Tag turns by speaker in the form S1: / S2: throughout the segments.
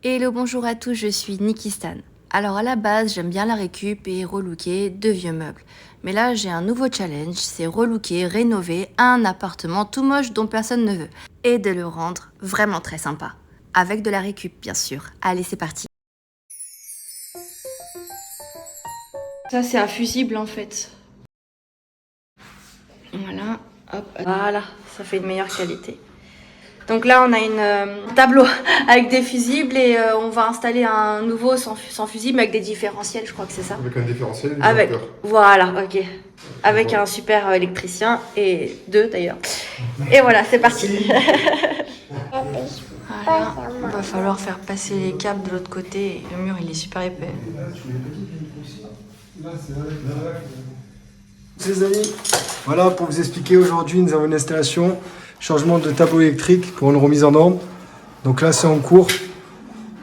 S1: Hello, bonjour à tous, je suis Nikki Stan. Alors à la base, j'aime bien la récup et relooker de vieux meubles. Mais là, j'ai un nouveau challenge, c'est relooker, rénover un appartement tout moche dont personne ne veut. Et de le rendre vraiment très sympa. Avec de la récup, bien sûr. Allez, c'est parti. Ça, c'est un fusible en fait. Voilà, hop, voilà, ça fait une meilleure qualité. Donc là, on a un tableau avec des fusibles et on va installer un nouveau sans fusible avec des différentiels, je crois que c'est ça.
S2: Avec un différentiel et des
S1: Avec,
S2: hauteurs.
S1: voilà, ok. Avec un super électricien et deux d'ailleurs. Et voilà, c'est parti. Voilà. Il va falloir faire passer les câbles de l'autre côté. Le mur, il est super épais.
S3: Les amis, voilà pour vous expliquer aujourd'hui, nous avons une installation, changement de tableau électrique pour une remise en norme. Donc là c'est en cours,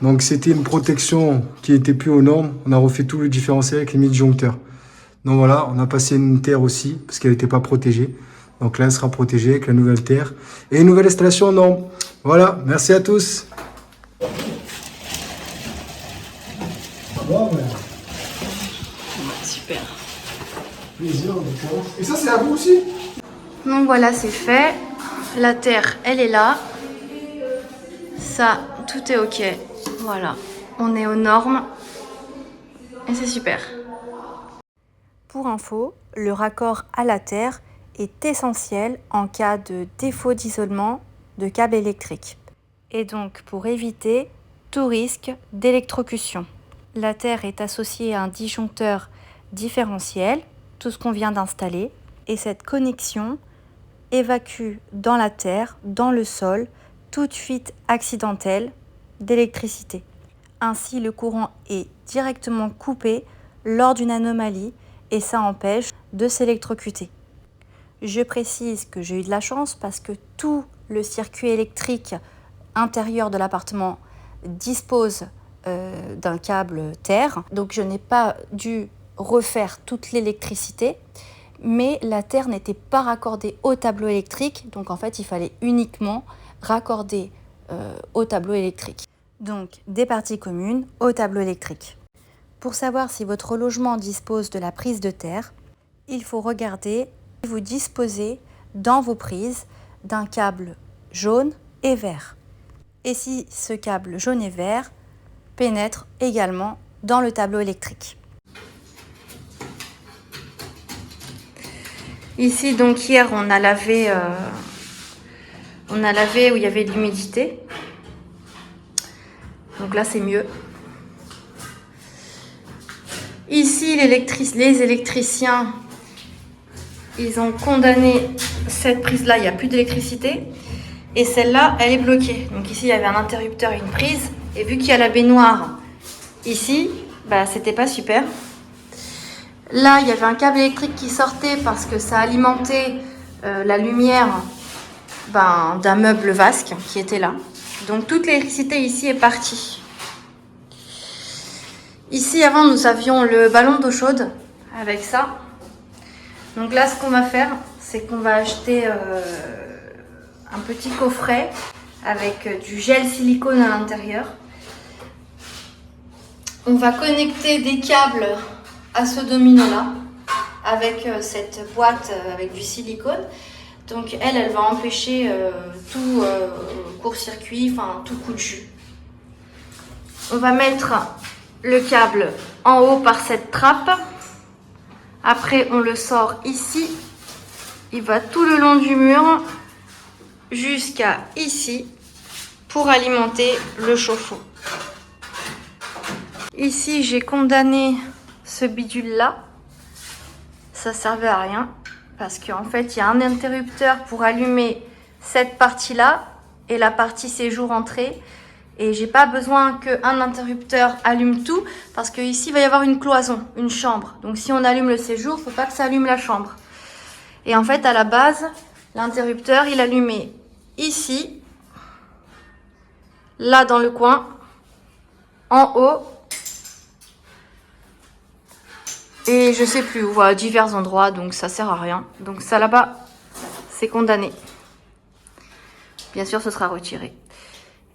S3: donc c'était une protection qui n'était plus aux normes, on a refait tout le différentiel avec les disjoncteurs. Donc voilà, on a passé une terre aussi parce qu'elle n'était pas protégée. Donc là elle sera protégée avec la nouvelle terre et une nouvelle installation en norme. Voilà, merci à tous. Bon, ben.
S1: Super.
S3: Plaisir, d'accord. Et ça c'est à vous aussi?
S1: Donc voilà, c'est fait. La terre, elle est là. Ça, tout est ok. Voilà, on est aux normes. Et c'est super. Pour info, le raccord à la terre est essentiel en cas de défaut d'isolement de câbles électriques. Et donc pour éviter tout risque d'électrocution. La terre est associée à un disjoncteur différentiel, tout ce qu'on vient d'installer, et cette connexion évacue dans la terre, dans le sol, toute fuite accidentelle d'électricité. Ainsi, le courant est directement coupé lors d'une anomalie et ça empêche de s'électrocuter. Je précise que j'ai eu de la chance parce que tout le circuit électrique intérieur de l'appartement dispose d'un câble terre, donc je n'ai pas dû refaire toute l'électricité, mais la terre n'était pas raccordée au tableau électrique, donc en fait il fallait uniquement raccorder au tableau électrique. Donc des parties communes au tableau électrique. Pour savoir si votre logement dispose de la prise de terre, il faut regarder si vous disposez dans vos prises d'un câble jaune et vert. Et si ce câble jaune et vert pénètre également dans le tableau électrique. Ici, donc hier, on a lavé où il y avait de l'humidité. Donc là, c'est mieux. Ici, les électriciens, ils ont condamné cette prise-là, il n'y a plus d'électricité. Et celle-là, elle est bloquée. Donc ici, il y avait un interrupteur et une prise. Et vu qu'il y a la baignoire ici, bah, c'était pas super. Là, il y avait un câble électrique qui sortait parce que ça alimentait la lumière d'un meuble vasque qui était là. Donc toute l'électricité ici est partie. Ici, avant, nous avions le ballon d'eau chaude avec ça. Donc là, ce qu'on va faire, c'est qu'on va acheter un petit coffret avec du gel silicone à l'intérieur. On va connecter des câbles à ce domino-là avec cette boîte avec du silicone. Donc elle va empêcher tout court-circuit, enfin tout coup de jus. On va mettre le câble en haut par cette trappe. Après, on le sort ici. Il va tout le long du mur jusqu'à ici pour alimenter le chauffe-eau. Ici, j'ai condamné ce bidule-là. Ça servait à rien parce qu'en fait, il y a un interrupteur pour allumer cette partie-là et la partie séjour-entrée. Et j'ai pas besoin qu'un interrupteur allume tout parce qu'ici, il va y avoir une cloison, une chambre. Donc si on allume le séjour, il ne faut pas que ça allume la chambre. Et en fait, à la base, l'interrupteur, il allumait ici, là dans le coin, en haut, et je sais plus où, à divers endroits, donc ça sert à rien. Donc ça là-bas, c'est condamné. Bien sûr, ce sera retiré.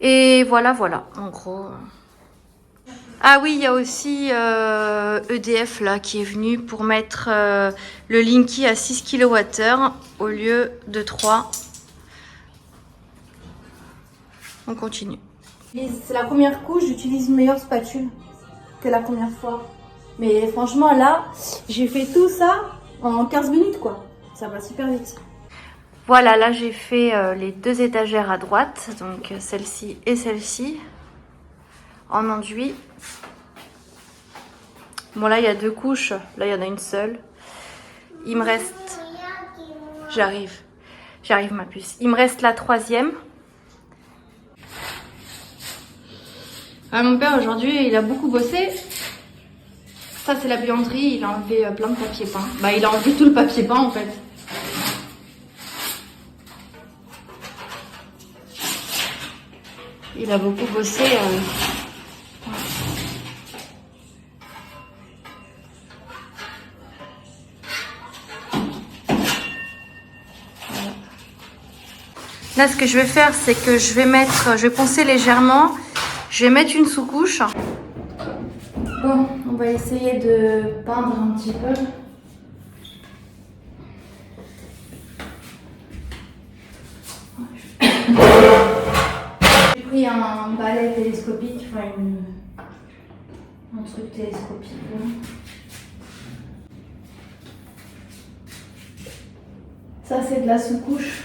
S1: Et voilà, en gros. Ah oui, il y a aussi EDF là qui est venu pour mettre le Linky à 6 kWh au lieu de 3. On continue.
S2: C'est la première couche, j'utilise une meilleure spatule que la première fois. Mais franchement là, j'ai fait tout ça en 15 minutes quoi. Ça va super vite.
S1: Voilà, là j'ai fait les 2 étagères à droite, donc celle-ci et celle-ci, en enduit. Bon là il y a 2 couches, là il y en a une seule. Il me reste... J'arrive ma puce. Il me reste la 3e. Ah, mon père aujourd'hui il a beaucoup bossé. Ça c'est la buanderie, il a enlevé plein de papier peint. Bah il a enlevé tout le papier peint en fait. Il a beaucoup bossé. Voilà. Là, ce que je vais faire, c'est que je vais poncer légèrement. Je vais mettre une sous-couche. Bon, on va essayer de peindre un petit peu. J'ai pris un balai télescopique, enfin un truc télescopique. Ça c'est de la sous-couche.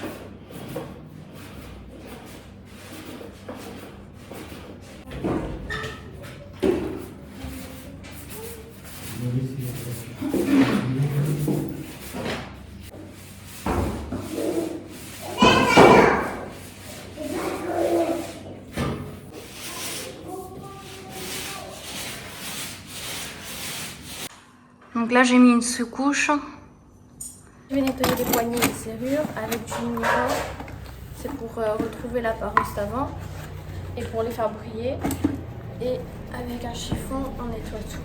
S1: Donc là j'ai mis une sous-couche.
S2: Je vais nettoyer les poignées et les serrures avec du Miniron. C'est pour retrouver l'apparence d'avant et pour les faire briller. Et avec un chiffon, on nettoie tout.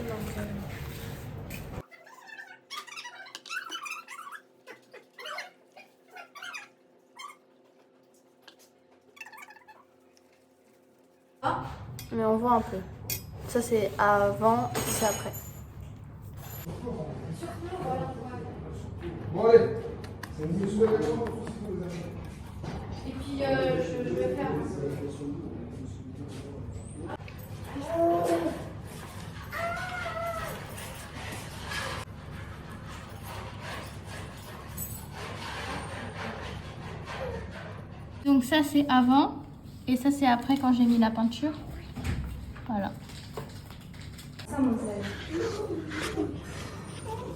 S2: Donc, mais on voit un peu. Ça c'est avant et c'est après.
S1: Et puis je vais faire.
S2: Donc ça c'est avant et ça c'est après quand j'ai mis la peinture. Voilà.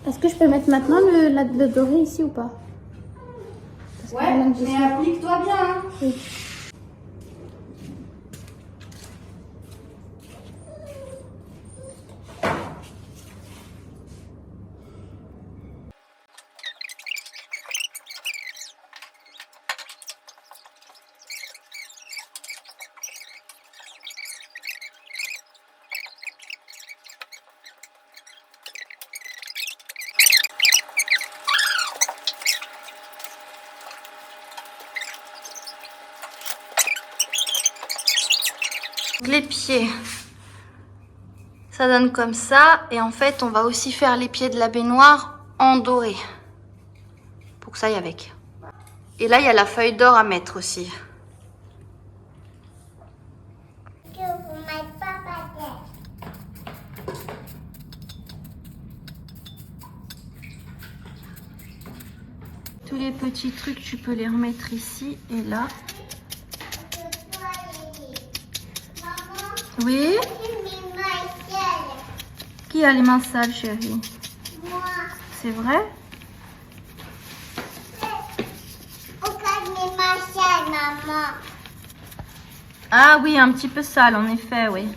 S2: Est-ce que je peux mettre maintenant le doré ici ou pas?
S1: Ouais, mais applique-toi bien. Hein.
S2: Oui.
S1: Les pieds, ça donne comme ça. Et en fait, on va aussi faire les pieds de la baignoire en doré. Pour que ça aille avec. Et là, il y a la feuille d'or à mettre aussi. Tous les petits trucs, tu peux les remettre ici et là. Oui? Qui a les mains sales, chérie?
S4: Moi.
S1: C'est vrai?
S4: Regarde mes mains sales, maman.
S1: Ah oui, un petit peu sale, en effet, oui.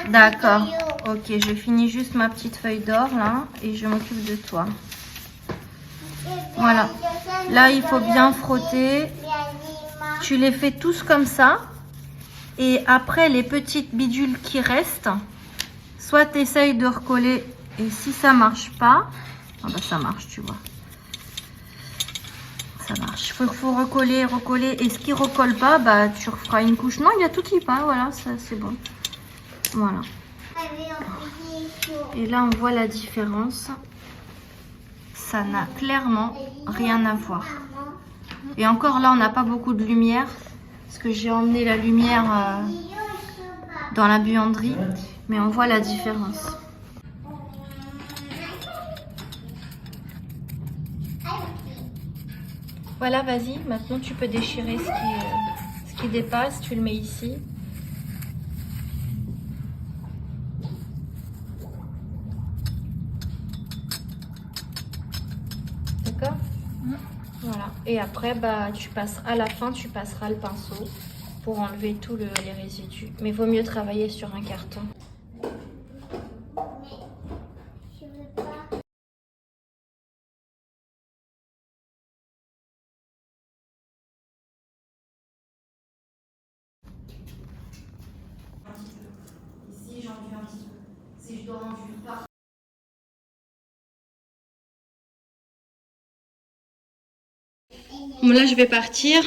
S1: D'accord. Ok, je finis juste ma petite feuille d'or, là, et je m'occupe de toi. Voilà. Là, il faut bien frotter. Tu les fais tous comme ça. Et après, les petites bidules qui restent, soit tu essayes de recoller. Et si ça marche pas, ah bah ça marche, tu vois. Ça marche. Faut recoller, recoller. Et ce qui recolle pas, bah tu referas une couche. Non, il y a tout qui part. Voilà, ça c'est bon. Voilà. Et là, on voit la différence. Ça n'a clairement rien à voir. Et encore là, on n'a pas beaucoup de lumière. Parce que j'ai emmené la lumière dans la buanderie. Mais on voit la différence. Voilà, vas-y. Maintenant, tu peux déchirer ce qui dépasse. Tu le mets ici. D'accord? Voilà. Et après, bah, à la fin, tu passeras le pinceau pour enlever tous les résidus. Mais vaut mieux travailler sur un carton. Ici, j'enduis un petit peu. Si je dois enduire pas. Bon, là, je vais partir.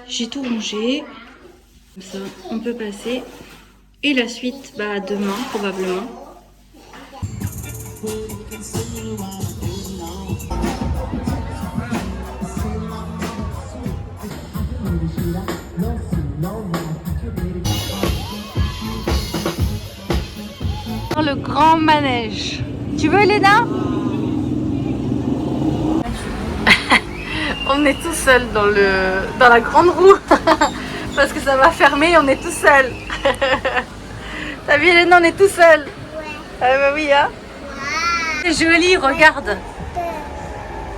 S1: J'ai tout rangé. Comme ça, on peut passer. Et la suite, bah, demain, probablement. Le grand manège. Tu veux, Léna? On est tout seul dans la grande roue. Parce que ça va fermer, on est tout seul. T'as vu, Léna, on est tout seul. Ouais. Ah bah oui, hein. Ouais. C'est joli, regarde.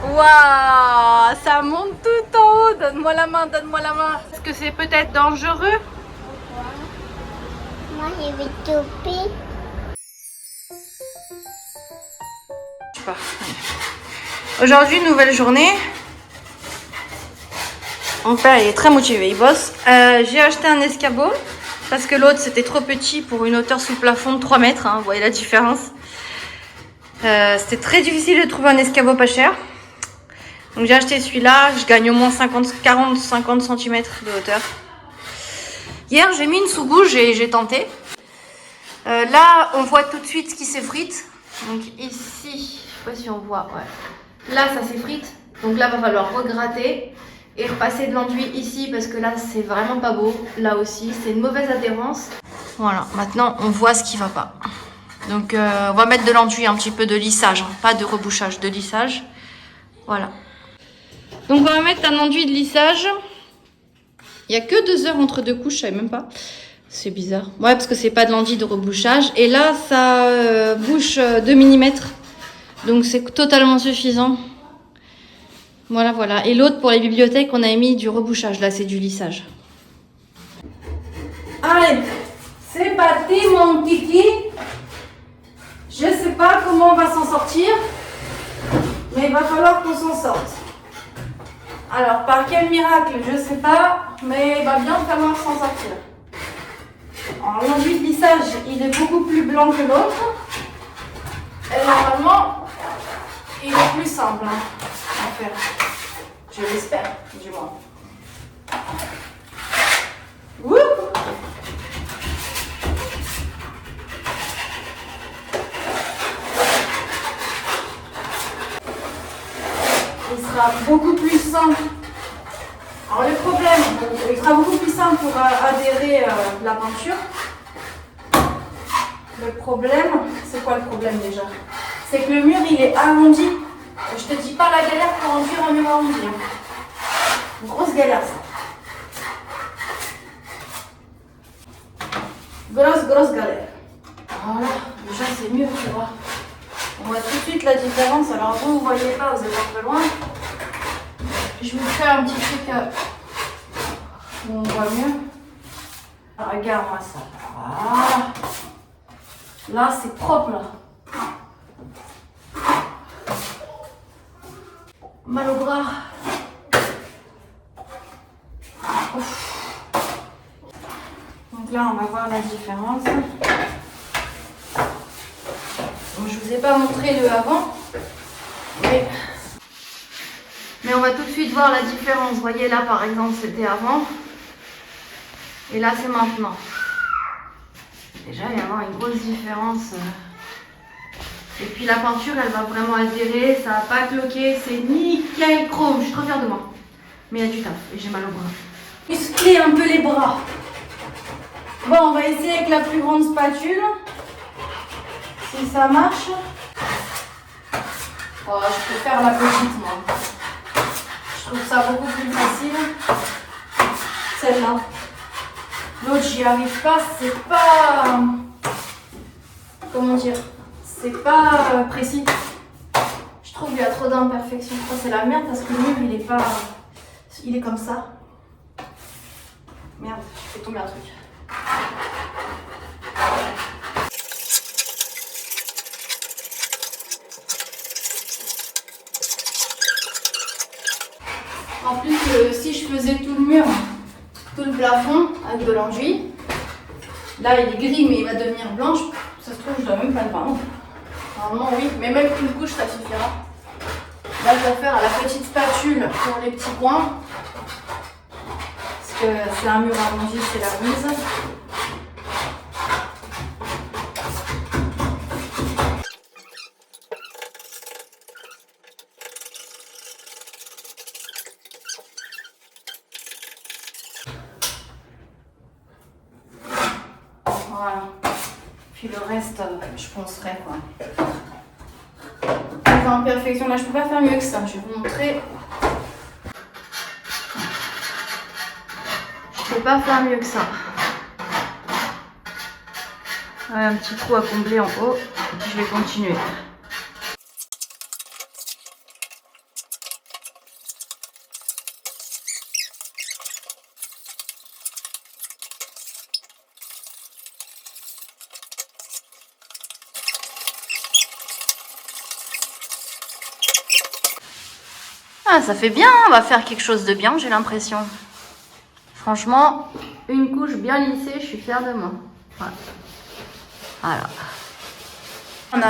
S1: Waouh, ça monte tout en haut. Donne-moi la main, donne-moi la main. Est-ce que c'est peut-être dangereux?
S4: Moi, je vais toper.
S1: Aujourd'hui, nouvelle journée. Mon père il est très motivé, il bosse. J'ai acheté un escabeau parce que l'autre c'était trop petit pour une hauteur sous plafond de 3 mètres. Hein, vous voyez la différence. C'était très difficile de trouver un escabeau pas cher. Donc j'ai acheté celui-là. Je gagne au moins 50 cm de hauteur. Hier j'ai mis une sous-bouche et j'ai tenté. Là on voit tout de suite ce qui s'effrite. Donc ici, je sais pas si on voit. Ouais. Là ça s'effrite. Donc là va falloir regratter. Et repasser de l'enduit ici parce que là c'est vraiment pas beau. Là aussi c'est une mauvaise adhérence. Voilà, maintenant on voit ce qui va pas. Donc on va mettre de l'enduit, un petit peu de lissage, hein. Pas de rebouchage, de lissage. Voilà. Donc on va mettre un enduit de lissage. Il n'y a que 2 heures entre 2 couches, je savais même pas. C'est bizarre. Ouais, parce que c'est pas de l'enduit de rebouchage. Et là ça bouche 2 mm. Donc c'est totalement suffisant. Voilà, voilà. Et l'autre, pour les bibliothèques, on a mis du rebouchage. Là, c'est du lissage. Allez, c'est parti, mon kiki. Je sais pas comment on va s'en sortir, mais il va falloir qu'on s'en sorte. Alors, par quel miracle, je sais pas, mais il va bien falloir s'en sortir. Alors, l'enduit de lissage, il est beaucoup plus blanc que l'autre. Et normalement, il est plus simple à faire. Je l'espère, du moins. Wouh! Il sera beaucoup plus simple. Alors le problème, il sera beaucoup plus simple pour adhérer la peinture. Le problème, c'est quoi le problème déjà? C'est que le mur il est arrondi. Je te dis pas la galère pour enduire un mur arrondi. Hein. Grosse galère ça. Grosse galère. Voilà, déjà c'est mieux, tu vois. On voit tout de suite la différence. Alors vous voyez pas, vous êtes un peu loin. Je vais vous faire un petit truc où on voit mieux. Alors, regarde-moi ça. Voilà. Là c'est propre là. Mal au bras. Ouf. Donc là, on va voir la différence. Donc, je vous ai pas montré le avant. Mais Mais on va tout de suite voir la différence. Vous voyez là par exemple c'était avant. Et là c'est maintenant. Déjà il va y avoir une grosse différence. Et puis la peinture elle va vraiment adhérer. Ça va pas cloquer. C'est nickel chrome. Je suis trop fière de moi. Mais il y a du taf et j'ai mal au bras. Muscler un peu les bras. Bon, on va essayer avec la plus grande spatule. Si ça marche. Oh, je préfère la petite, moi. Je trouve ça beaucoup plus facile. Celle-là. L'autre, j'y arrive pas. C'est pas... Comment dire? C'est pas précis. Je trouve qu'il y a trop d'imperfections. Je crois que c'est la merde parce que le mur, il est pas... Il est comme ça. Merde, je fais tomber un truc. En plus, si je faisais tout le mur, tout le plafond avec de l'enduit, là il est gris mais il va devenir blanche. Ça se trouve, je dois même pas le peindre. Normalement, oui, mais même une couche ça suffira. Là, je vais faire à la petite spatule pour les petits coins. Parce que c'est un mur arrondi, c'est la mise. Voilà. Puis le reste, je penserai quoi. Les imperfections, là je peux pas faire mieux que ça. Je vais vous montrer. Je peux pas faire mieux que ça. Un petit trou à combler en haut. Et puis je vais continuer. Ah, ça fait bien, on va faire quelque chose de bien, j'ai l'impression. Franchement, une couche bien lissée, je suis fière de moi. Voilà.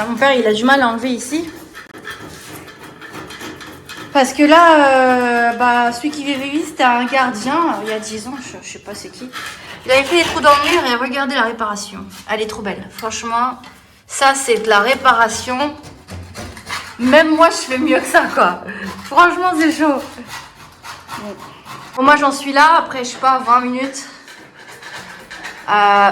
S1: Mon père, il a du mal à enlever ici. Parce que là, celui qui vivait ici, c'était un gardien, il y a 10 ans, je sais pas c'est qui. Il avait fait des trous dans le mur et regardez la réparation. Elle est trop belle. Franchement, ça c'est de la réparation. Même moi, je fais mieux que ça, quoi. Franchement, c'est chaud. Bon, moi, j'en suis là. Après, je sais pas, 20 minutes.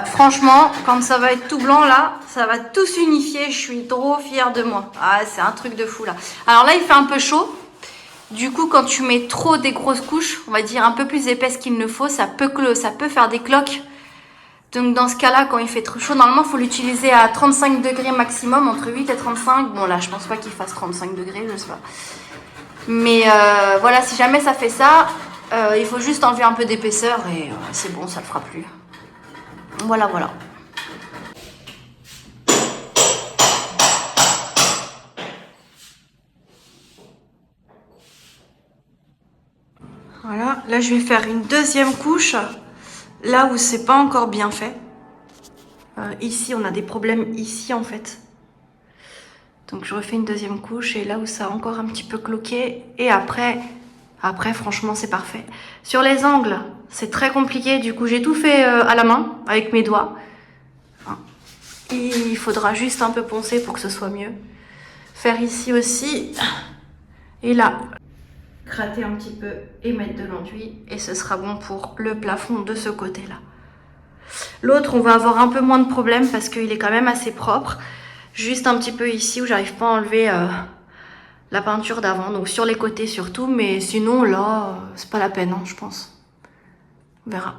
S1: Franchement, quand ça va être tout blanc, là, ça va tout s'unifier. Je suis trop fière de moi. Ah, c'est un truc de fou, là. Alors là, il fait un peu chaud. Du coup, quand tu mets trop des grosses couches, on va dire un peu plus épaisses qu'il ne faut, ça peut faire des cloques. Donc dans ce cas-là, quand il fait trop chaud, normalement, il faut l'utiliser à 35 degrés maximum, entre 8 et 35. Bon là, je pense pas qu'il fasse 35 degrés, je sais pas. Mais voilà, si jamais ça fait ça, il faut juste enlever un peu d'épaisseur et c'est bon, ça le fera plus. Voilà, voilà. Voilà, là je vais faire une deuxième couche. Là où c'est pas encore bien fait. Ici, on a des problèmes ici en fait. Donc je refais une deuxième couche et là où ça a encore un petit peu cloqué. Et après franchement, c'est parfait. Sur les angles, c'est très compliqué. Du coup, j'ai tout fait à la main, avec mes doigts. Et il faudra juste un peu poncer pour que ce soit mieux. Faire ici aussi. Et là, gratter un petit peu et mettre de l'enduit et ce sera bon pour le plafond de ce côté là. L'autre, on va avoir un peu moins de problèmes parce qu'il est quand même assez propre, juste un petit peu ici où j'arrive pas à enlever la peinture d'avant, donc sur les côtés surtout, mais sinon là c'est pas la peine, hein, je pense. On verra.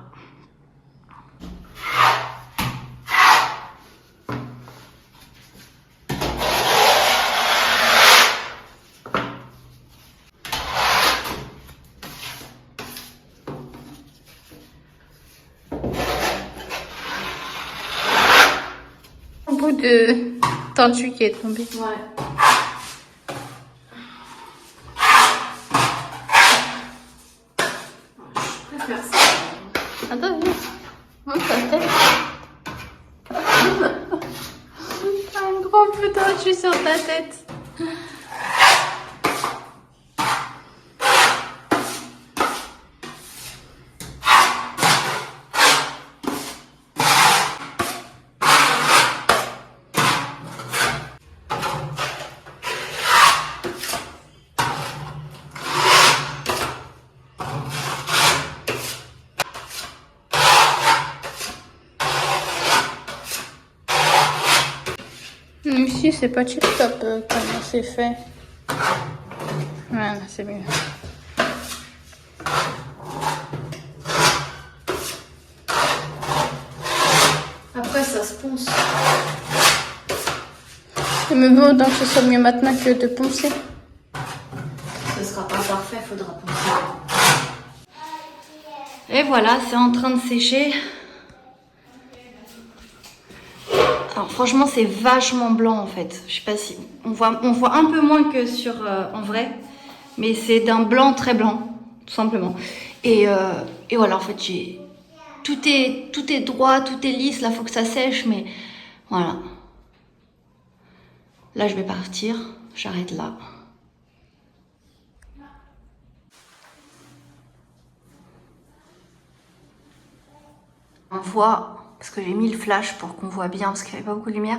S1: De tendu qui est tombé. Ouais. Je préfère ça. Attends, montre ta tête. Un gros peu tendu sur ta tête.
S2: Ici, c'est pas tip top comment c'est fait. Voilà, c'est mieux.
S1: Après, ça se ponce.
S2: Et me vaut donc que ce soit mieux maintenant que de poncer.
S1: Ce sera pas parfait, faudra poncer. Et voilà, c'est en train de sécher. Alors franchement, c'est vachement blanc en fait. Je sais pas si on voit un peu moins que sur en vrai, mais c'est d'un blanc très blanc, tout simplement. Et voilà, en fait, tout est droit, tout est lisse. Là, faut que ça sèche, mais voilà. Là, je vais partir. J'arrête là. On voit, parce que j'ai mis le flash pour qu'on voit bien, parce qu'il n'y avait pas beaucoup de lumière.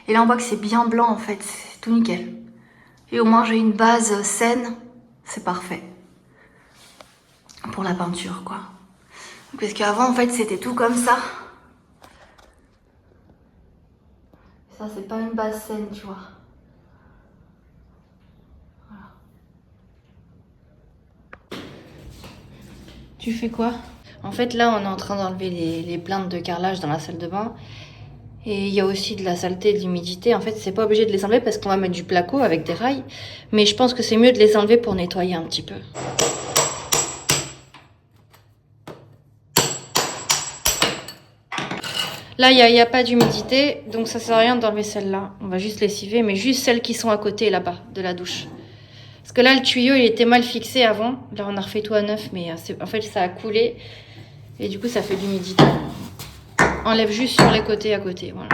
S1: Et là, on voit que c'est bien blanc, en fait. C'est tout nickel. Et au moins, j'ai une base saine. C'est parfait. Pour la peinture, quoi. Parce qu'avant, en fait, c'était tout comme ça. Ça, c'est pas une base saine, tu vois. Voilà.
S2: Tu fais quoi? En fait, là, on est en train d'enlever les plaintes de carrelage dans la salle de bain. Et il y a aussi de la saleté et de l'humidité. En fait, c'est pas obligé de les enlever parce qu'on va mettre du placo avec des rails. Mais je pense que c'est mieux de les enlever pour nettoyer un petit peu. Là, il n'y a pas d'humidité, donc ça sert à rien d'enlever celle-là. On va juste lessiver, mais juste celles qui sont à côté, là-bas, de la douche. Parce que là, le tuyau, il était mal fixé avant. Là, on a refait tout à neuf, mais en fait, ça a coulé. Et du coup, ça fait de l'humidité. Enlève juste sur les côtés à côté, voilà.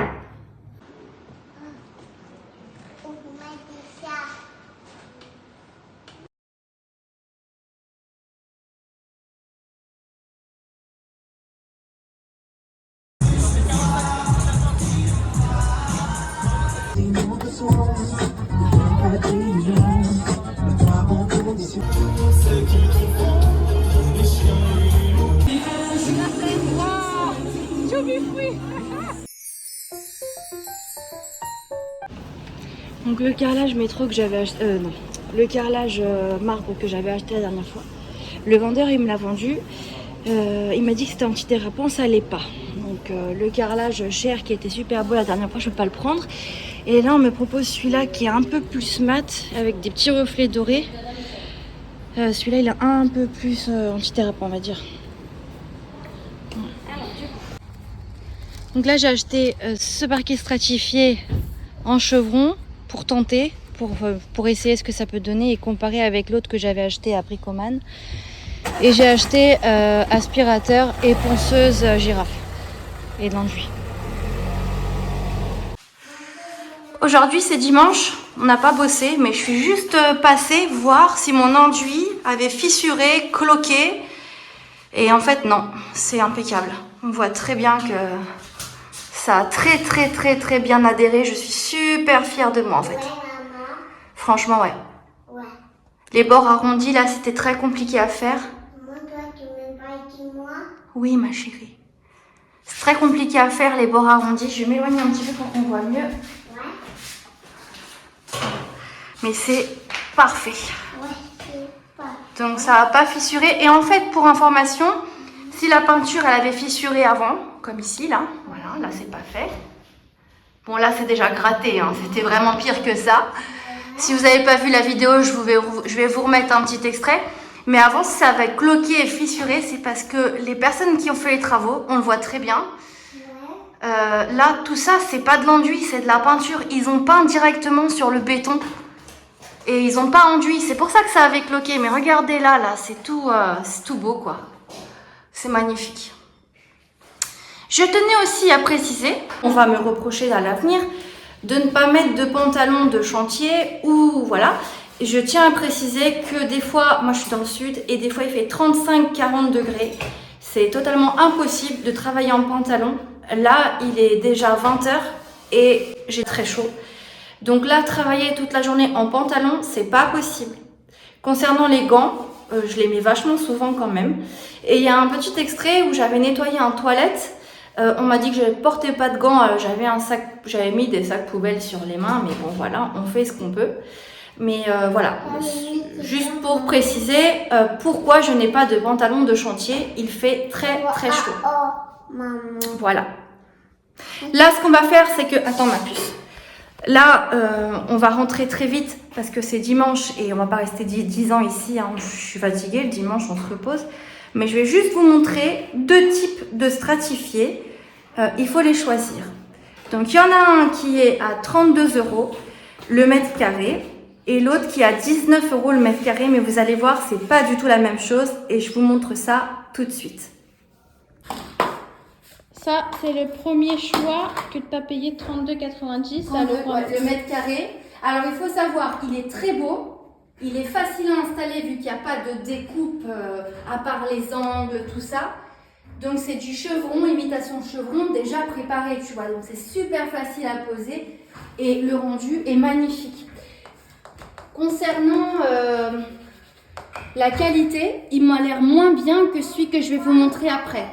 S2: Donc le carrelage métro que j'avais acheté, non, le carrelage marbre que j'avais acheté la dernière fois, le vendeur il me l'a vendu, il m'a dit que c'était antidérapant, ça l'est pas. Donc le carrelage cher qui était super beau la dernière fois, je peux pas le prendre. Et là on me propose celui-là qui est un peu plus mat avec des petits reflets dorés. Celui-là il est un peu plus antidérapant on va dire. Donc là j'ai acheté ce parquet stratifié en chevron pour tenter, pour essayer ce que ça peut donner et comparer avec l'autre que j'avais acheté à Bricoman. Et j'ai acheté aspirateur et ponceuse girafe et de l'enduit.
S1: Aujourd'hui, c'est dimanche. On n'a pas bossé, mais je suis juste passée voir si mon enduit avait fissuré, cloqué. Et en fait, non, c'est impeccable. On voit très bien que ça a très bien adhéré. Je suis super fière de moi en fait.
S4: Ouais, maman.
S1: Franchement, ouais.
S4: Ouais.
S1: Les bords arrondis, là, c'était très compliqué à faire.
S4: Maman, toi, tu m'aimes pas avec moi?
S1: Oui, ma chérie. C'est très compliqué à faire, les bords arrondis. Je vais m'éloigner un petit peu pour qu'on voit mieux.
S4: Ouais.
S1: Mais c'est parfait.
S4: Ouais, c'est pas.
S1: Donc ça n'a pas fissuré. Et en fait, pour information, si la peinture, elle avait fissuré avant, comme ici, là, voilà, là, c'est pas fait. Bon, là, c'est déjà gratté, hein. C'était vraiment pire que ça. Si vous n'avez pas vu la vidéo, je vais vous remettre un petit extrait. Mais avant, si ça avait cloqué et fissuré, c'est parce que les personnes qui ont fait les travaux, on le voit très bien. Là, tout ça, c'est pas de l'enduit, c'est de la peinture. Ils ont peint directement sur le béton. Et ils n'ont pas enduit. C'est pour ça que ça avait cloqué. Mais regardez là, c'est tout beau, quoi. C'est magnifique. Je tenais aussi à préciser, on va me reprocher à l'avenir, de ne pas mettre de pantalon de chantier ou voilà. Je tiens à préciser que des fois, moi je suis dans le sud et des fois il fait 35-40 degrés. C'est totalement impossible de travailler en pantalon. Là, il est déjà 20h et j'ai très chaud. Donc là, travailler toute la journée en pantalon, c'est pas possible. Concernant les gants, je les mets vachement souvent quand même. Et il y a un petit extrait où j'avais nettoyé en toilette On m'a dit que je ne portais pas de gants. J'avais mis des sacs poubelles sur les mains, mais bon voilà, on fait ce qu'on peut. Mais voilà, juste pour préciser pourquoi je n'ai pas de pantalon de chantier. Il fait très très chaud. Voilà. Là, ce qu'on va faire, c'est que... Attends ma puce. Là, on va rentrer très vite parce que c'est dimanche et on va pas rester 10 ans ici. Hein. Je suis fatiguée, le dimanche on se repose. Mais je vais juste vous montrer 2 types de stratifiés. Il faut les choisir. Donc il y en a un qui est à 32 € le mètre carré et l'autre qui est à 19 € le mètre carré. Mais vous allez voir, c'est pas du tout la même chose et je vous montre ça tout de suite.
S2: Ça, c'est le premier choix que tu as payé 32,90 à
S1: le mètre carré. Alors il faut savoir qu'il est très beau. Il est facile à installer vu qu'il n'y a pas de découpe à part les angles, tout ça. Donc c'est du chevron, imitation chevron déjà préparé, tu vois. Donc c'est super facile à poser et le rendu est magnifique. Concernant la qualité, il m'a l'air moins bien que celui que je vais vous montrer après.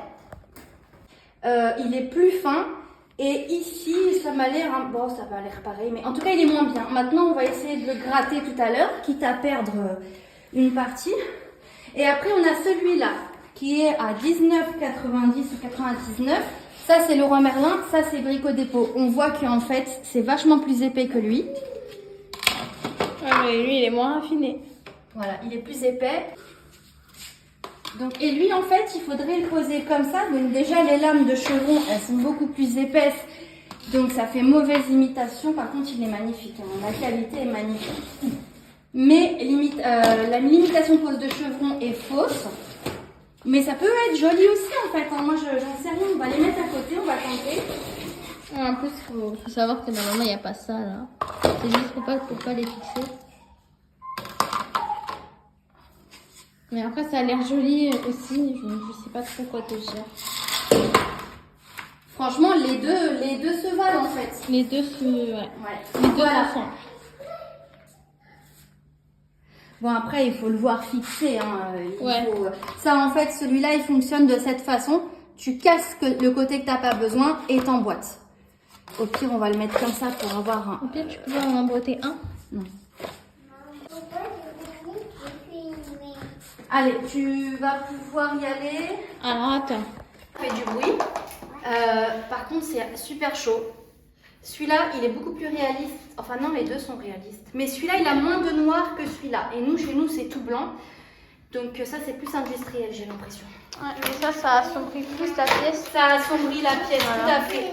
S1: Il est plus fin. Et ici, ça m'a l'air, bon, ça va l'air pareil, mais en tout cas, il est moins bien. Maintenant, on va essayer de le gratter tout à l'heure, quitte à perdre une partie. Et après, on a celui-là, qui est à 19,90 ou 99. Ça, c'est Leroy Merlin, ça, c'est Brico Dépôt. On voit qu'en fait, c'est vachement plus épais que lui.
S2: Ouais, mais lui, il est moins raffiné.
S1: Voilà, il est plus épais. Donc, et lui, en fait, il faudrait le poser comme ça. Donc déjà, les lames de chevron, elles sont beaucoup plus épaisses. Donc ça fait mauvaise imitation. Par contre, il est magnifique. Hein. La qualité est magnifique. Mais la l'imitation pose de chevron est fausse. Mais ça peut être joli aussi, en fait. Hein. Moi, j'en sais rien. On va les mettre à côté, on va tenter.
S2: En plus, faut savoir que normalement, il n'y a pas ça, là. C'est juste pour pas les fixer. Mais après, ça a l'air joli aussi. Je sais pas trop quoi te dire.
S1: Franchement, les deux se valent en fait.
S2: Les deux se... Ouais.
S1: Les
S2: deux
S1: voilà.
S2: sont.
S1: Bon, après, il faut le voir fixé. Hein.
S2: Ouais.
S1: Ça, en fait, celui-là, il fonctionne de cette façon. Tu casses le côté que tu n'as pas besoin et t'emboîtes. Au pire, on va le mettre comme ça pour avoir un...
S2: Au pire, tu peux en emboîter un.
S1: Non. Allez, tu vas pouvoir y aller.
S2: Alors, attends.
S1: Ça fait du bruit. Par contre, c'est super chaud. Celui-là, il est beaucoup plus réaliste. Enfin non, les deux sont réalistes. Mais celui-là, il a moins de noir que celui-là. Et nous, chez nous, c'est tout blanc. Donc ça, c'est plus industriel, j'ai l'impression.
S2: Ouais, mais ça assombrit plus la pièce.
S1: Ça assombrit la pièce,
S2: voilà.
S1: Tout à fait.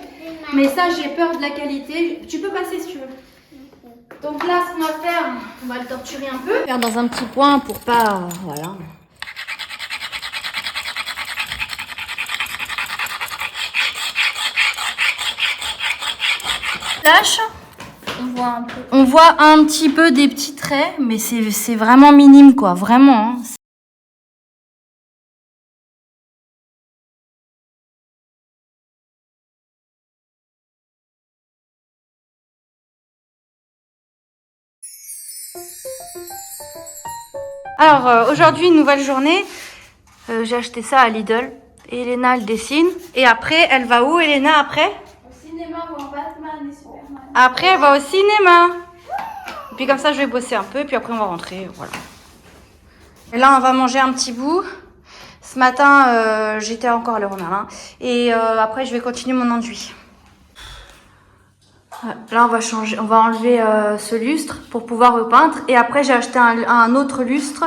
S1: Mais ça, j'ai peur de la qualité. Tu peux passer si tu veux. Donc là, ce qu'on va faire, on va le torturer un peu. Faire dans un petit coin pour pas... voilà. Lâche. On voit un petit peu des petits traits, mais c'est vraiment minime, quoi. Vraiment. Hein. Alors, aujourd'hui, une nouvelle journée. J'ai acheté ça à Lidl. Et Elena, elle dessine. Et après, elle va où, Elena, après?
S2: Au cinéma ou en Batman et Superman.
S1: Après, elle va au cinéma. Et puis comme ça, je vais bosser un peu. Puis après, on va rentrer. Voilà. Et là, on va manger un petit bout. Ce matin, j'étais encore à Leroy Merlin. Et après, je vais continuer mon enduit. Là, on va enlever ce lustre pour pouvoir repeindre. Et après, j'ai acheté un autre lustre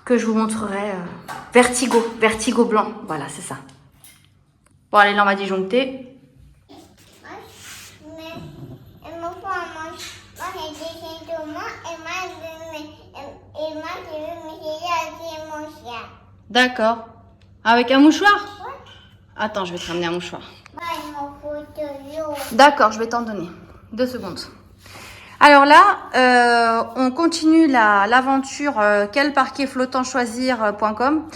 S1: que je vous montrerai. Vertigo blanc. Voilà, c'est ça. Bon, allez, là, on va disjoncter. D'accord. Avec un mouchoir? Ouais. Attends, je vais te ramener un mouchoir. D'accord, je vais t'en donner. 2 secondes. Alors là, on continue l'aventure quel parquet flottant choisir.com.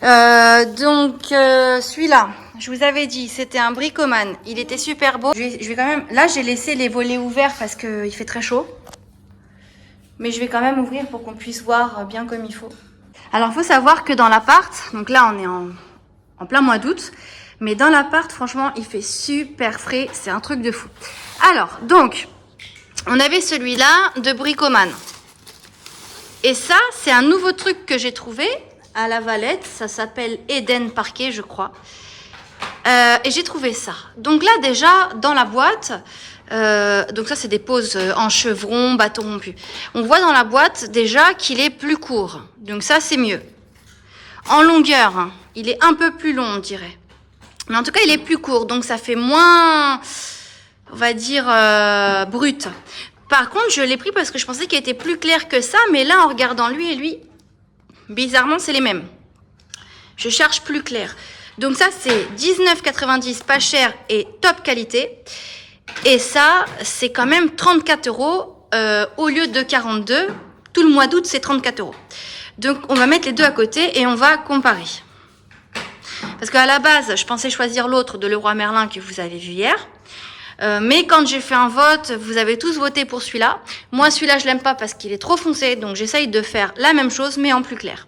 S1: Donc celui-là, je vous avais dit, c'était un bricoman. Il était super beau. Je vais quand même. Là, j'ai laissé les volets ouverts parce que il fait très chaud. Mais je vais quand même ouvrir pour qu'on puisse voir bien comme il faut. Alors, il faut savoir que dans l'appart, donc là, on est en plein mois d'août. Mais dans l'appart, franchement, il fait super frais. C'est un truc de fou. Alors, donc, on avait celui-là de Bricoman. Et ça, c'est un nouveau truc que j'ai trouvé à la Valette. Ça s'appelle Eden Parquet, je crois. Et j'ai trouvé ça. Donc là, déjà, dans la boîte, donc ça, c'est des poses en chevron, bâton rompu. On voit dans la boîte déjà qu'il est plus court. Donc ça, c'est mieux. En longueur, hein, il est un peu plus long, on dirait. Mais en tout cas, il est plus court. Donc ça fait moins, on va dire, brut. Par contre, je l'ai pris parce que je pensais qu'il était plus clair que ça. Mais là, en regardant lui et lui, bizarrement, c'est les mêmes. Je cherche plus clair. Donc ça, c'est 19,90, pas cher et top qualité. Et ça, c'est quand même 34 € au lieu de 42. Tout le mois d'août, c'est 34 €. Donc, on va mettre les deux à côté et on va comparer. Parce qu'à la base, je pensais choisir l'autre de Leroy Merlin que vous avez vu hier. Mais quand j'ai fait un vote, vous avez tous voté pour celui-là. Moi, celui-là, je l'aime pas parce qu'il est trop foncé. Donc, j'essaye de faire la même chose, mais en plus clair.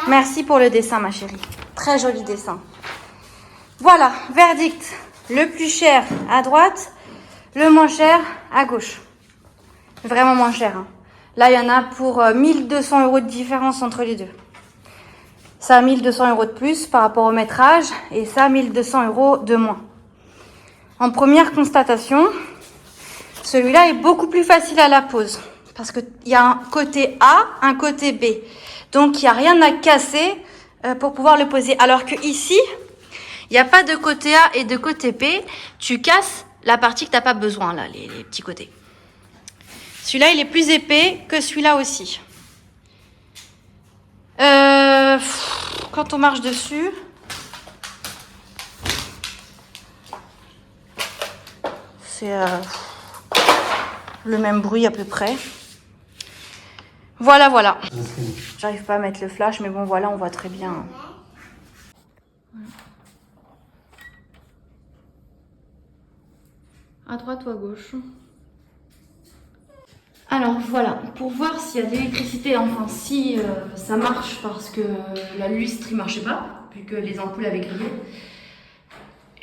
S1: Merci pour le dessin, ma chérie. Très joli dessin. Voilà, verdict. Le plus cher à droite, le moins cher à gauche. Vraiment moins cher. Hein. Là, il y en a pour 1200 € de différence entre les deux. Ça, 1200 € de plus par rapport au métrage. Et ça, 1200 € de moins. En première constatation, celui-là est beaucoup plus facile à la pose. Parce qu'il y a un côté A, un côté B. Donc, il n'y a rien à casser pour pouvoir le poser. Alors que ici, il n'y a pas de côté A et de côté B. Tu casses la partie que tu n'as pas besoin, là, les petits côtés. Celui-là, il est plus épais que celui-là aussi. Quand on marche dessus, c'est le même bruit à peu près. Voilà, voilà. J'arrive pas à mettre le flash, mais bon, voilà, on voit très bien. À droite ou à gauche? Alors voilà, pour voir s'il y a de l'électricité, enfin si ça marche parce que la lustre il marchait pas, vu que les ampoules avaient grillé.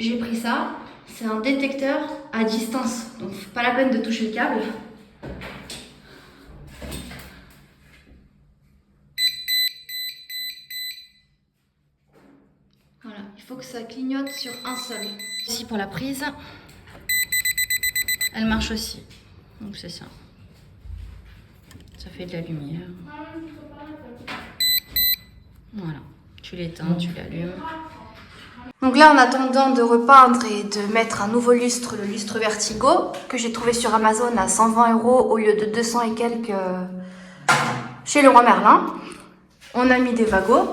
S1: J'ai pris ça, c'est un détecteur à distance, donc pas la peine de toucher le câble. Voilà, il faut que ça clignote sur un seul. Ici pour la prise, elle marche aussi, donc c'est ça. Ça fait de la lumière. Voilà, tu l'éteins, tu l'allumes. Donc là, en attendant de repeindre et de mettre un nouveau lustre, le lustre Vertigo, que j'ai trouvé sur Amazon à 120 € au lieu de 200 et quelques chez Leroy Merlin, on a mis des wagos.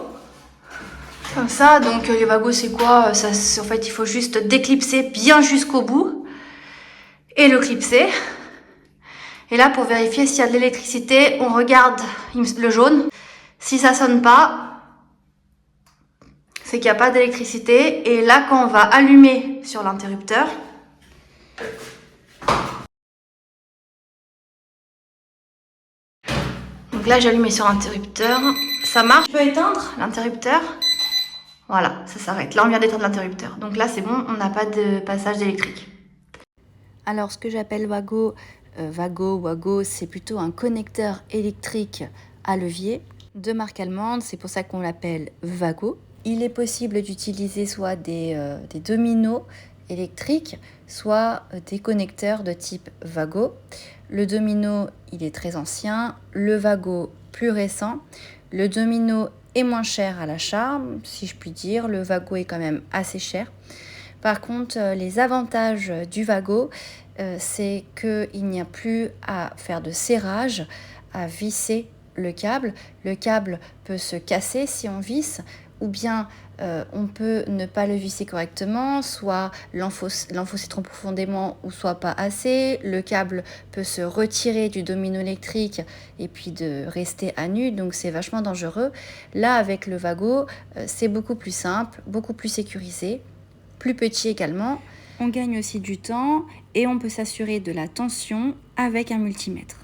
S1: Comme ça, donc les wagos c'est quoi? Ça, en fait, il faut juste déclipser bien jusqu'au bout et le clipser. Et là, pour vérifier s'il y a de l'électricité, on regarde le jaune. Si ça sonne pas, c'est qu'il n'y a pas d'électricité. Et là, quand on va allumer sur l'interrupteur, donc là, j'ai allumé sur l'interrupteur. Ça marche. Je peux éteindre l'interrupteur. Voilà, ça s'arrête. Là, on vient d'éteindre l'interrupteur. Donc là, c'est bon, on n'a pas de passage d'électrique.
S5: Alors, ce que j'appelle wago, c'est plutôt un connecteur électrique à levier de marque allemande. C'est pour ça qu'on l'appelle wago. Il est possible d'utiliser soit des dominos électriques, soit des connecteurs de type wago. Le domino, il est très ancien. Le wago, plus récent. Le domino est moins cher à l'achat, si je puis dire. Le wago est quand même assez cher. Par contre, les avantages du wago, c'est qu'il n'y a plus à faire de serrage, à visser le câble. Le câble peut se casser si on visse, ou bien on peut ne pas le visser correctement, soit l'enfoncer trop profondément ou soit pas assez. Le câble peut se retirer du domino électrique et puis de rester à nu, donc c'est vachement dangereux. Là, avec le wago, c'est beaucoup plus simple, beaucoup plus sécurisé, plus petit également. On gagne aussi du temps et on peut s'assurer de la tension avec un multimètre.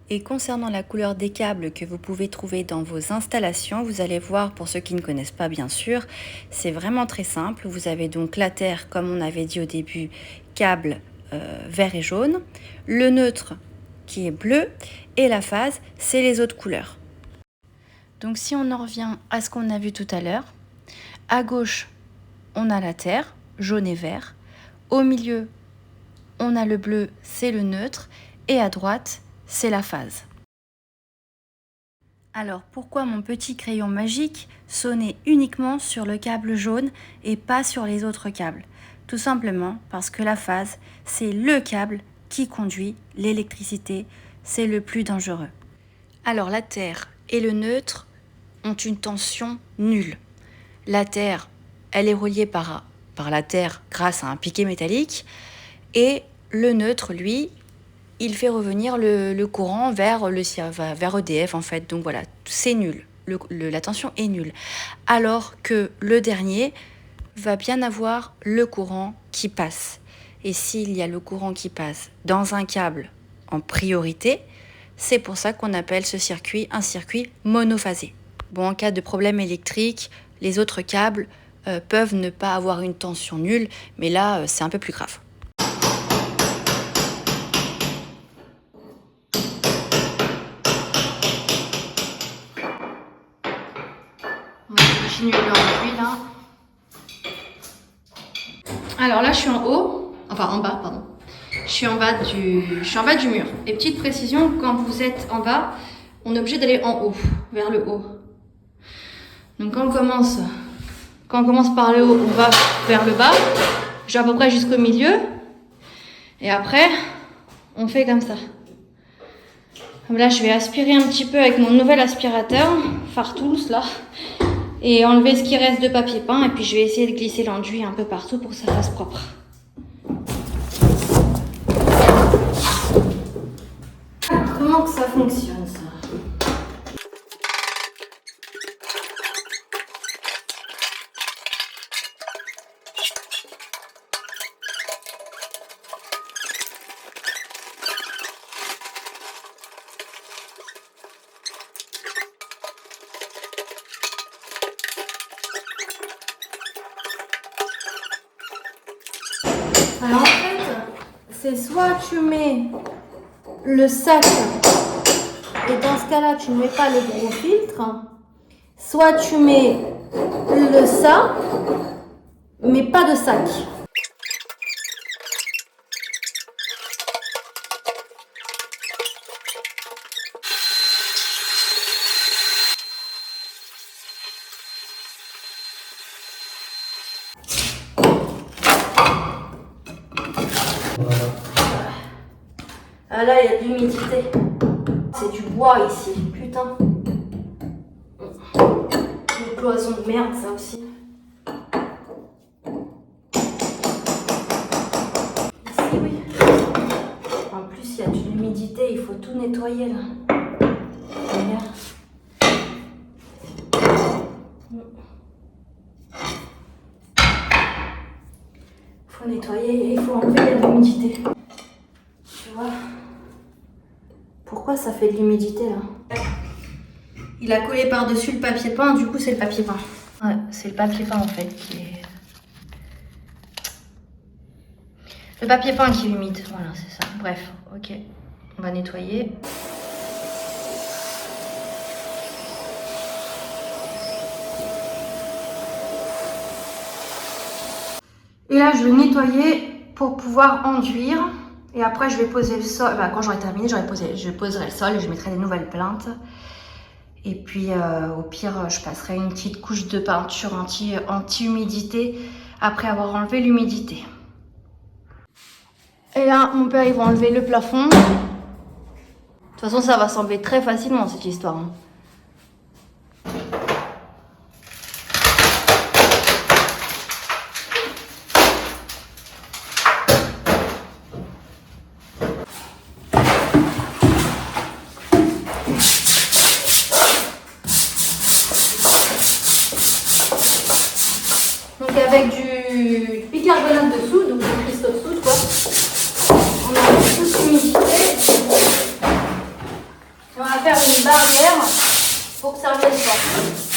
S5: Et concernant la couleur des câbles que vous pouvez trouver dans vos installations, vous allez voir, pour ceux qui ne connaissent pas bien sûr, c'est vraiment très simple. Vous avez donc la terre, comme on avait dit au début, câble vert et jaune, le neutre qui est bleu et la phase, c'est les autres couleurs. Donc si on en revient à ce qu'on a vu tout à l'heure, à gauche, on a la terre, jaune et vert. Au milieu, on a le bleu, c'est le neutre. Et à droite, c'est la phase. Alors pourquoi mon petit crayon magique sonnait uniquement sur le câble jaune et pas sur les autres câbles? Tout simplement parce que la phase, c'est le câble qui conduit l'électricité, c'est le plus dangereux. Alors la terre et le neutre ont une tension nulle. La terre, elle est reliée par la terre grâce à un piquet métallique et le neutre, lui, il fait revenir le courant vers EDF en fait. Donc voilà, c'est nul. La tension est nulle. Alors que le dernier va bien avoir le courant qui passe. Et s'il y a le courant qui passe dans un câble en priorité, c'est pour ça qu'on appelle ce circuit un circuit monophasé. Bon, en cas de problème électrique, les autres câbles peuvent ne pas avoir une tension nulle, mais là, c'est un peu plus grave.
S1: On va continuer l'enduit là. Alors là, je suis en haut, enfin en bas, pardon. Je suis en bas du mur. Et petite précision, quand vous êtes en bas, on est obligé d'aller en haut, vers le haut. Donc quand on commence par le haut, on va vers le bas, à peu près jusqu'au milieu. Et après, on fait comme ça. Là, je vais aspirer un petit peu avec mon nouvel aspirateur, Fartools là, et enlever ce qui reste de papier peint. Et puis je vais essayer de glisser l'enduit un peu partout pour que ça fasse propre. Comment que ça fonctionne ça? Alors en fait, c'est soit tu mets le sac et dans ce cas-là tu ne mets pas le gros filtre, soit tu mets le ça mais pas de sac. Ah là, il y a de l'humidité. C'est du bois ici, putain. Une cloison de merde, ça aussi. Ici, oui. En plus, il y a de l'humidité, il faut tout nettoyer là. Regarde. Il faut nettoyer et il faut enlever l'humidité. Tu vois? Pourquoi ça fait de l'humidité là? Il a collé par-dessus le papier peint, du coup c'est le papier peint. Ouais, c'est le papier peint en fait qui est... Le papier peint qui est humide, voilà c'est ça. Bref, ok. On va nettoyer. Et là je vais nettoyer pour pouvoir enduire. Et après, je vais poser le sol. Bah, quand j'aurai terminé, je poserai le sol et je mettrai des nouvelles plaintes. Et puis, au pire, je passerai une petite couche de peinture anti-humidité après avoir enlevé l'humidité. Et là, mon père, il va enlever le plafond. De toute façon, ça va sembler très facilement, cette histoire. Avec du bicarbonate de soude, donc du cristaux de soude, quoi. On a toute l'humidité.
S2: faire une barrière pour que ça revienne pas.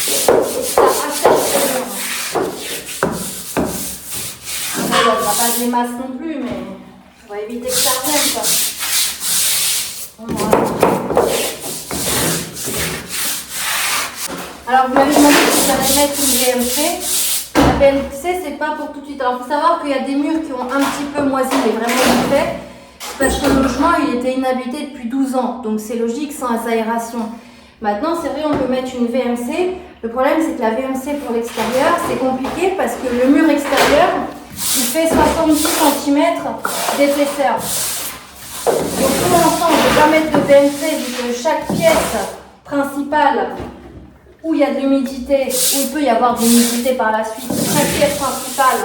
S2: Et que ça assèche le mur. Bon, on va pas de les masses non plus, mais on va éviter que ça revienne quoi. Voilà. Alors vous m'avez demandé si j'allais mettre une VMC. La VMC c'est pas pour tout de suite. Alors il faut savoir qu'il y a des murs qui ont un petit peu moisi, mais vraiment bien fait. Parce que le logement il était inhabité depuis 12 ans. Donc c'est logique sans aération. Maintenant c'est vrai on peut mettre une VMC. Le problème c'est que la VMC pour l'extérieur c'est compliqué parce que le mur extérieur il fait 70 cm d'épaisseur. Donc pour l'instant on ne peut pas mettre de VMC vu que chaque pièce principale où il y a de l'humidité, où il peut y avoir de l'humidité par la suite, chaque pièce principale,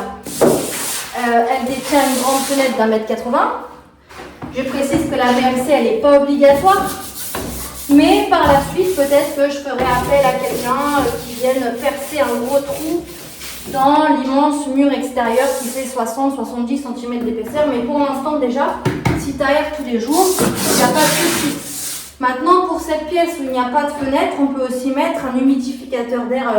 S2: elle détient une grande fenêtre d'1,80 m. Je précise que la VMC, elle n'est pas obligatoire, mais par la suite, peut-être que je ferai appel à quelqu'un qui vienne percer un gros trou dans l'immense mur extérieur qui fait 60-70 cm d'épaisseur. Mais pour l'instant déjà, si tu aères tous les jours, il n'y a pas de souci. Maintenant, pour cette pièce où il n'y a pas de fenêtre, on peut aussi mettre un humidificateur d'air,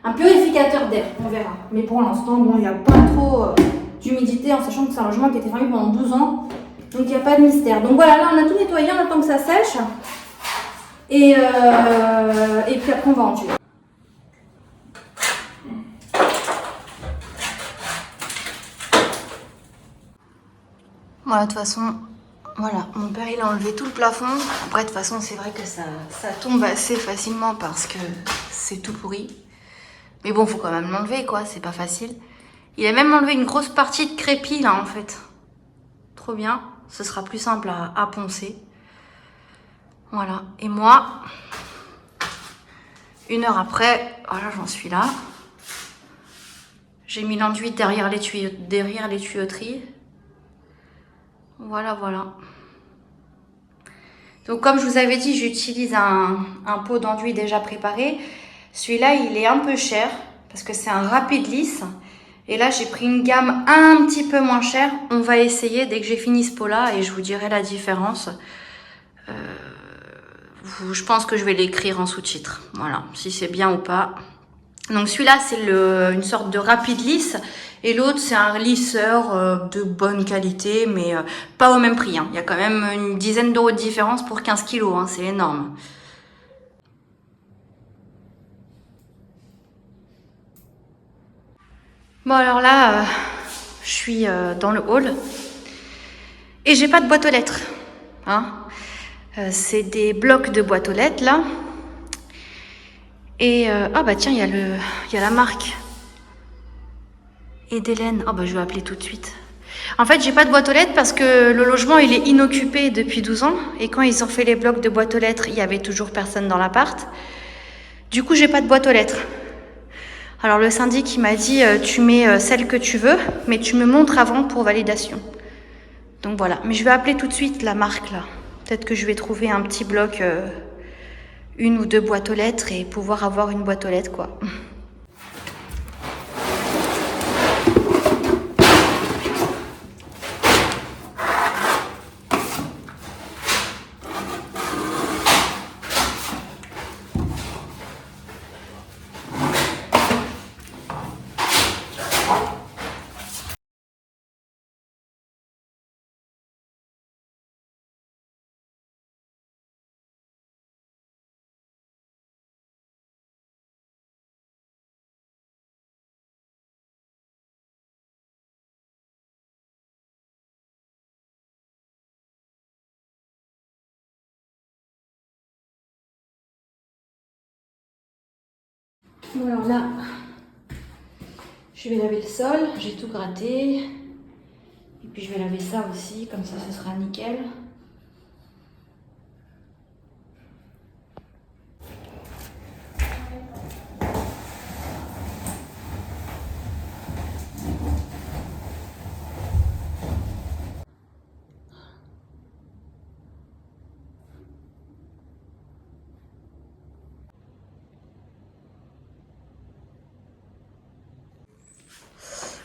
S2: un purificateur d'air, on verra. Mais pour l'instant, bon, il n'y a pas trop d'humidité, en sachant que c'est un logement qui a été fermé pendant 12 ans. Donc, il n'y a pas de mystère. Donc voilà, là, on a tout nettoyé, on attend que ça sèche. Et puis après, on va en tuer.
S1: Voilà, de toute façon... Voilà, mon père il a enlevé tout le plafond. Après de toute façon c'est vrai que ça tombe assez facilement parce que c'est tout pourri. Mais bon, faut quand même l'enlever quoi, c'est pas facile. Il a même enlevé une grosse partie de crépi là en fait. Trop bien, ce sera plus simple à poncer. Voilà, et moi, 1 heure après, voilà j'en suis là. J'ai mis l'enduit derrière les tuyauteries. Voilà, voilà. Donc comme je vous avais dit, j'utilise un pot d'enduit déjà préparé. Celui-là, il est un peu cher parce que c'est un rapide lisse. Et là, j'ai pris une gamme un petit peu moins chère. On va essayer dès que j'ai fini ce pot-là et je vous dirai la différence. Je pense que je vais l'écrire en sous-titre. Voilà, si c'est bien ou pas. Donc celui-là, c'est une sorte de rapide lisse. Et l'autre, c'est un lisseur de bonne qualité, mais pas au même prix. Hein. Il y a quand même une dizaine d'euros de différence pour 15 kilos. Hein. C'est énorme. Bon, alors là, je suis dans le hall. Et j'ai pas de boîte aux lettres. Hein. C'est des blocs de boîte aux lettres, là. Et ah bah tiens, il y a la marque. Et d'Hélène. Oh bah je vais appeler tout de suite. En fait, j'ai pas de boîte aux lettres parce que le logement il est inoccupé depuis 12 ans. Et quand ils ont fait les blocs de boîte aux lettres, il y avait toujours personne dans l'appart. Du coup, j'ai pas de boîte aux lettres. Alors le syndic il m'a dit tu mets celle que tu veux, mais tu me montres avant pour validation. Donc voilà. Mais je vais appeler tout de suite la marque là. Peut-être que je vais trouver un petit bloc, 1 ou 2 boîtes aux lettres et pouvoir avoir une boîte aux lettres quoi. Bon alors là, je vais laver le sol, j'ai tout gratté. Et puis je vais laver ça aussi, comme ça ce sera nickel.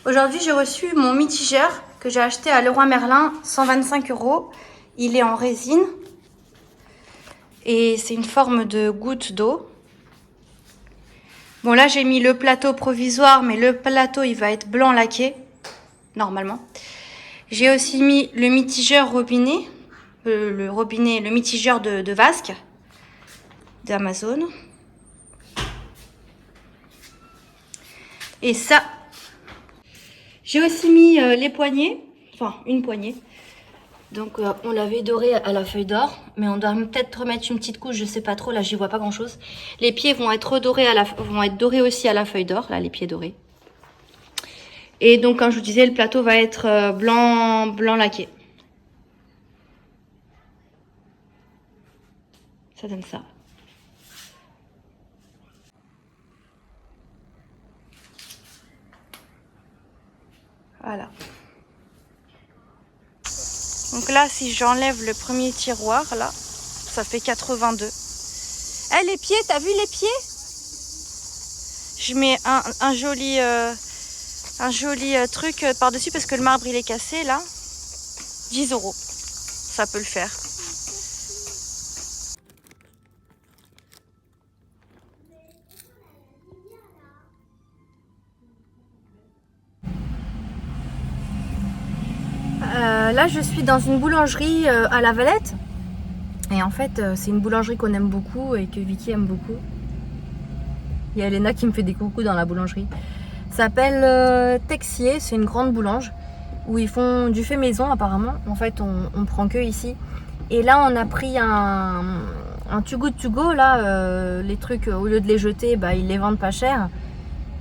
S1: Aujourd'hui, j'ai reçu mon mitigeur que j'ai acheté à Leroy Merlin, 125 €. Il est en résine. Et c'est une forme de goutte d'eau. Bon, là, j'ai mis le plateau provisoire, mais le plateau, il va être blanc laqué, normalement. J'ai aussi mis le mitigeur robinet, le mitigeur de vasque d'Amazon. Et ça, j'ai aussi mis les poignées, enfin une poignée. Donc on l'avait doré à la feuille d'or, mais on doit peut-être remettre une petite couche, je sais pas trop, là j'y vois pas grand chose. Les pieds vont être redorés vont être dorés aussi à la feuille d'or, là les pieds dorés. Et donc comme je vous disais, le plateau va être blanc laqué. Ça donne ça. Voilà. Donc là, si j'enlève le premier tiroir, là, ça fait 82. Eh, les pieds, t'as vu les pieds? Je mets un joli truc par-dessus parce que le marbre, il est cassé, là. 10 €. Ça peut le faire. Là, je suis dans une boulangerie à La Valette. Et en fait, c'est une boulangerie qu'on aime beaucoup et que Vicky aime beaucoup. Il y a Elena qui me fait des coucous dans la boulangerie. Ça s'appelle Texier, c'est une grande boulange où ils font du fait maison apparemment. En fait, on prend que ici. Et là, on a pris un Too Good To Go. Là, les trucs, au lieu de les jeter, bah, ils les vendent pas cher.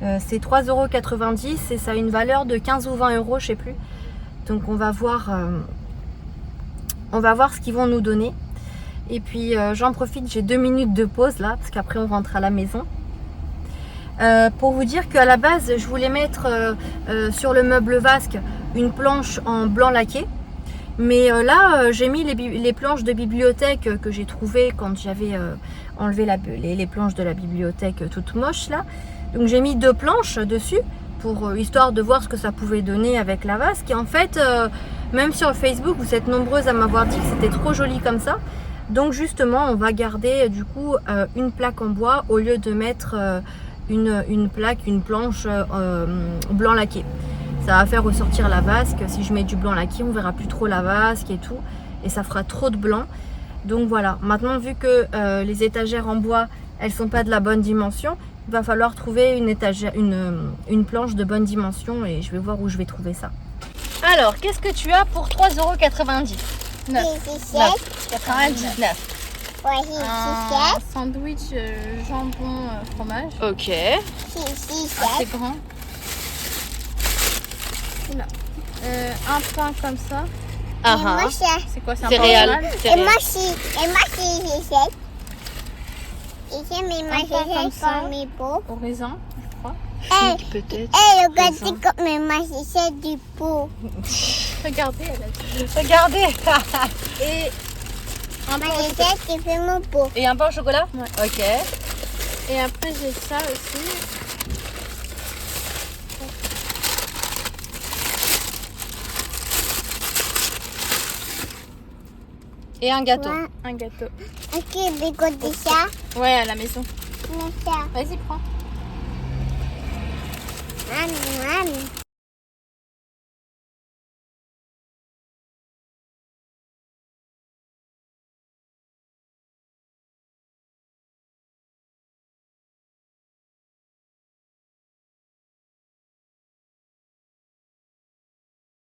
S1: C'est 3,90 € et ça a une valeur de 15 ou 20 €, je sais plus. Donc on va voir ce qu'ils vont nous donner. Et puis j'en profite, j'ai 2 minutes de pause là, parce qu'après on rentre à la maison. Pour vous dire qu'à la base, je voulais mettre sur le meuble vasque une planche en blanc laqué. Mais là, j'ai mis les planches de bibliothèque que j'ai trouvées quand j'avais enlevé les planches de la bibliothèque toutes moches là. Donc j'ai mis 2 planches dessus. Histoire de voir ce que ça pouvait donner avec la vasque. Et en fait, même sur Facebook, vous êtes nombreuses à m'avoir dit que c'était trop joli comme ça. Donc justement, on va garder du coup une plaque en bois au lieu de mettre une planche blanc laqué. Ça va faire ressortir la vasque. Si je mets du blanc laqué, on verra plus trop la vasque et tout. Et ça fera trop de blanc. Donc voilà, maintenant vu que les étagères en bois, elles sont pas de la bonne dimension, il va falloir trouver une planche de bonne dimension et je vais voir où je vais trouver ça. Alors, qu'est-ce que tu as pour 3,90 €?
S2: 99.
S4: Ouais,
S2: Un sandwich jambon fromage.
S1: Ok.
S2: Assez grand. Oula. Un pain comme ça.
S1: Ah ah.
S2: C'est quoi? C'est un
S1: Céréales.
S2: pain
S4: Et moi aussi, Et j'ai mis ma
S2: comme ça.
S4: comme mes pots.
S2: au raisin, je crois.
S1: Figue, peut-être.
S4: Regardez comme mes machins du pot.
S2: Regardez, elle a dit.
S1: Regardez.
S2: Et un pain au chocolat.
S4: Machine, tu fais mon pot.
S1: Et un pain au chocolat?
S2: Ouais.
S1: Ok.
S2: Et après, j'ai ça aussi.
S1: Et un gâteau.
S4: Ouais.
S2: Un gâteau.
S4: Ok, bigoter ça.
S2: Ouais, à la maison.
S4: Mais ça.
S2: Vas-y, prends.
S4: Maman.